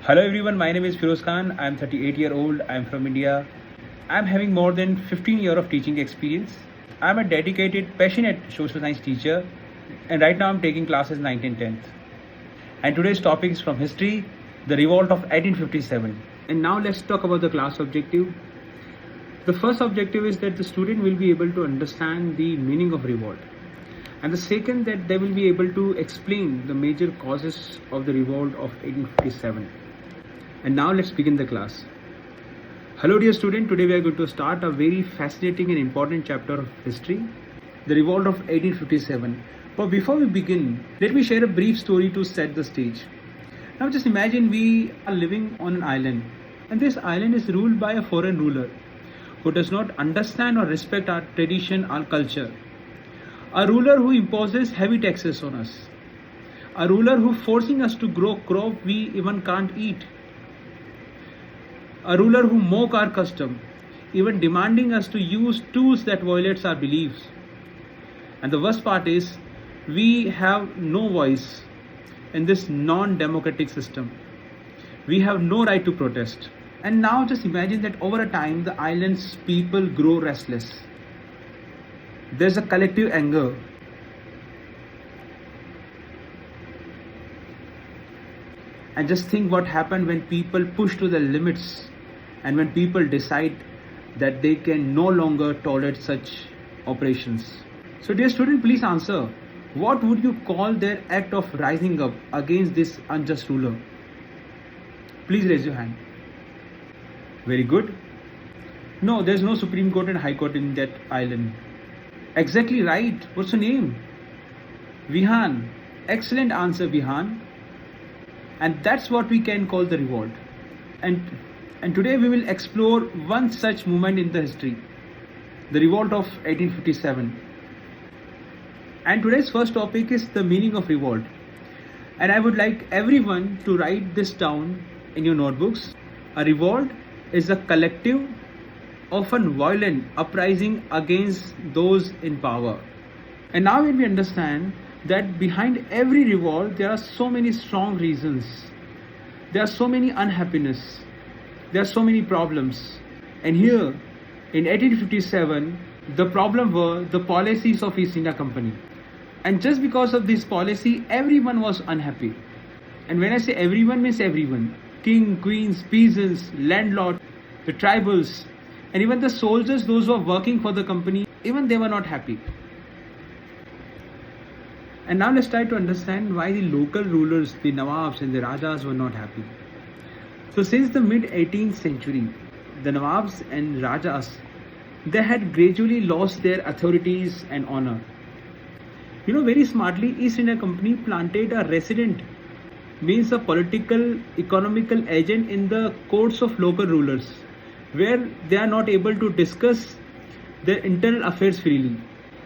Hello everyone, my name is Firoz Khan. I am 38-year-old. I am from India. I am having more than 15 years of teaching experience. I am a dedicated, passionate social science teacher, and right now I am taking classes 9th and 10th. And today's topic is from history, the revolt of 1857. And now let's talk about the class objective. The first objective is that the student will be able to understand the meaning of revolt. And the second, that they will be able to explain the major causes of the revolt of 1857. And now let's begin the class. Hello dear student, today we are going to start a very fascinating and important chapter of history, the revolt of 1857. But before we begin, let me share a brief story to set the stage. Now just imagine we are living on an island, and this island is ruled by a foreign ruler who does not understand or respect our tradition, our culture. A ruler who imposes heavy taxes on us. A ruler who forcing us to grow crop we even can't eat. A ruler who mock our custom, even demanding us to use tools that violates our beliefs. And the worst part is, we have no voice in this non-democratic system. We have no right to protest. And now just imagine that over a time the island's people grow restless. There's a collective anger. And just think what happened when people push to the limits and when people decide that they can no longer tolerate such operations. So dear student, please answer. What would you call their act of rising up against this unjust ruler? Please raise your hand. Very good. No, there's no Supreme Court and High Court in that island. Exactly right. What's your name? Vihan. Excellent answer, Vihan. And that's what we can call the revolt. And today we will explore one such movement in the history, the revolt of 1857. And today's first topic is the meaning of revolt. And I would like everyone to write this down in your notebooks. A revolt is a collective, often violent uprising against those in power. And now when we understand that behind every revolt there are so many strong reasons, there are so many unhappiness, there are so many problems. And here in 1857 the problem were the policies of East India Company. And just because of this policy everyone was unhappy. And when I say everyone, means everyone: king, queens, peasants, landlords, the tribals, and even the soldiers, those who are working for the company, even they were not happy. And now let's try to understand why the local rulers, the Nawabs and the Rajas, were not happy. So since the mid 18th century, the Nawabs and Rajas, they had gradually lost their authorities and honor. Very smartly, East India Company planted a resident, means a political, economical agent in the courts of local rulers, where they are not able to discuss their internal affairs freely.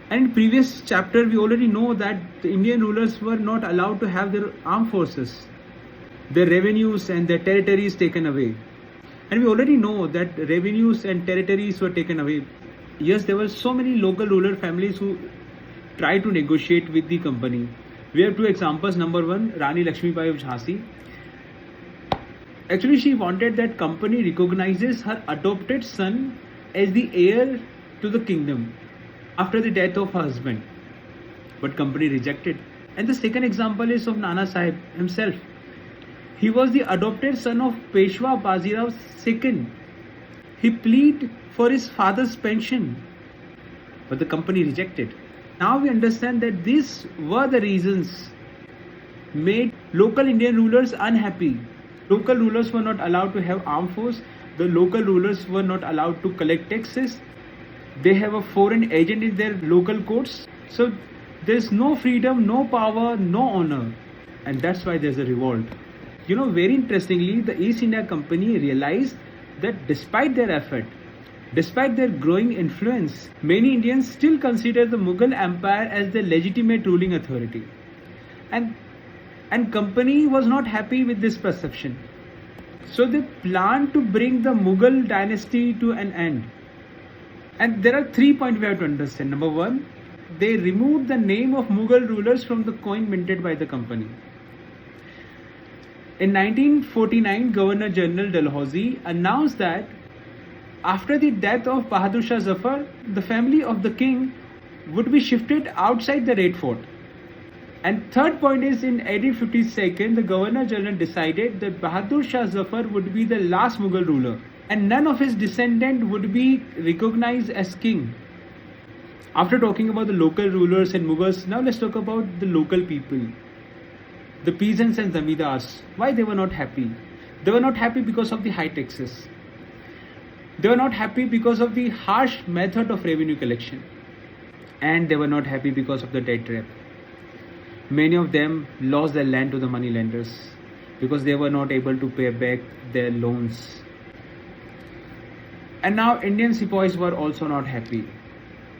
And in previous chapter we already know that the Indian rulers were not allowed to have their armed forces, their revenues and their territories taken away. And we already know that revenues and territories were taken away. Yes, there were so many local ruler families who tried to negotiate with the company. We have two examples. Number one, Rani Lakshmibai of Jhansi. Actually, she wanted that company recognizes her adopted son as the heir to the kingdom after the death of her husband. But company rejected. And the second example is of Nana Sahib himself. He was the adopted son of Peshwa Bajirao II. He pleaded for his father's pension, but the company rejected. Now we understand that these were the reasons made local Indian rulers unhappy. Local rulers were not allowed to have armed force. The local rulers were not allowed to collect taxes. They have a foreign agent in their local courts. So there is no freedom, no power, no honor. And that's why there's a revolt. Very interestingly, the East India Company realized that despite their effort, despite their growing influence, many Indians still consider the Mughal Empire as the legitimate ruling authority. And company was not happy with this perception. So they planned to bring the Mughal dynasty to an end. And there are 3 points we have to understand. Number one, they removed the name of Mughal rulers from the coin minted by the company. In 1949, Governor General Dalhousie announced that after the death of Bahadur Shah Zafar, the family of the king would be shifted outside the Red Fort. And third point is, in 1852, the Governor General decided that Bahadur Shah Zafar would be the last Mughal ruler and none of his descendants would be recognized as king. After talking about the local rulers and Mughals, now let's talk about the local people. The peasants and zamindars. Why they were not happy? They were not happy because of the high taxes. They were not happy because of the harsh method of revenue collection. And they were not happy because of the debt trap. Many of them lost their land to the money lenders because they were not able to pay back their loans. And now Indian sepoys were also not happy.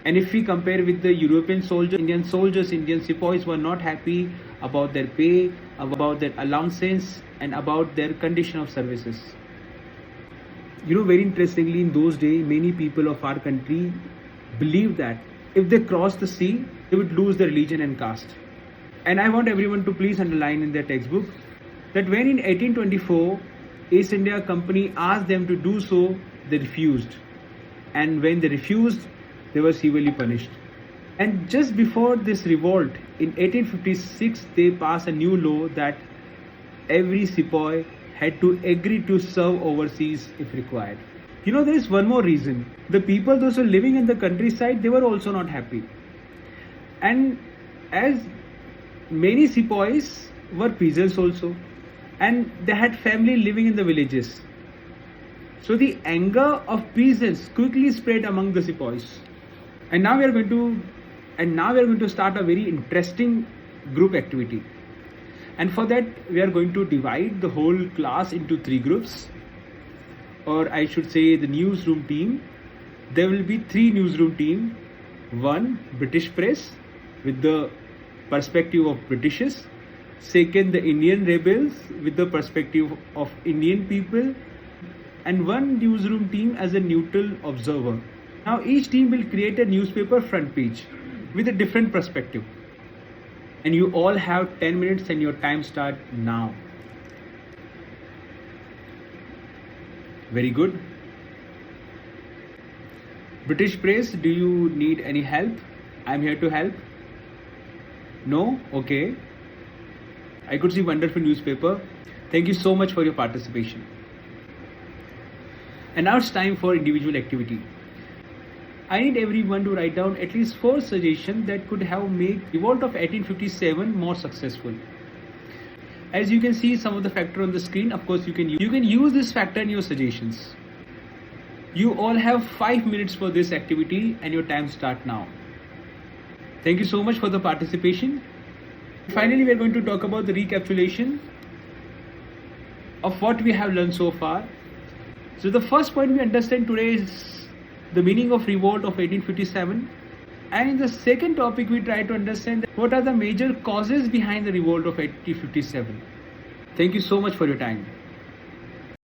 And if we compare with the European soldiers, Indian sepoys were not happy about their pay, about their allowances, and about their condition of services. Very interestingly, in those days, many people of our country believed that if they crossed the sea, they would lose their religion and caste. And I want everyone to please underline in their textbook that when in 1824, East India Company asked them to do so, they refused. And when they refused, they were severely punished. And just before this revolt, in 1856, they passed a new law that every sepoy had to agree to serve overseas if required. There is one more reason. The people, those who were living in the countryside, they were also not happy. And as many sepoys were peasants also, and they had family living in the villages. So the anger of peasants quickly spread among the sepoys. And now we are going to start a very interesting group activity. And for that, we are going to divide the whole class into 3 groups. Or I should say the newsroom team. There will be 3 newsroom team. 1, British press with the perspective of Britishers. Second, the Indian rebels with the perspective of Indian people. And 1 newsroom team as a neutral observer. Now each team will create a newspaper front page with a different perspective. And you all have 10 minutes and your time start now. Very good. British press, do you need any help? I'm here to help. No? Okay. I could see wonderful newspaper. Thank you so much for your participation. And now it's time for individual activity. I need everyone to write down at least 4 suggestions that could have made revolt of 1857 more successful. As you can see some of the factor on the screen, of course you can use this factor in your suggestions. You all have 5 minutes for this activity and your time start now. Thank you so much for the participation. Finally, we are going to talk about the recapitulation of what we have learned so far. So the first point we understand today is the meaning of revolt of 1857, and in the second topic we try to understand what are the major causes behind the revolt of 1857. Thank you so much for your time.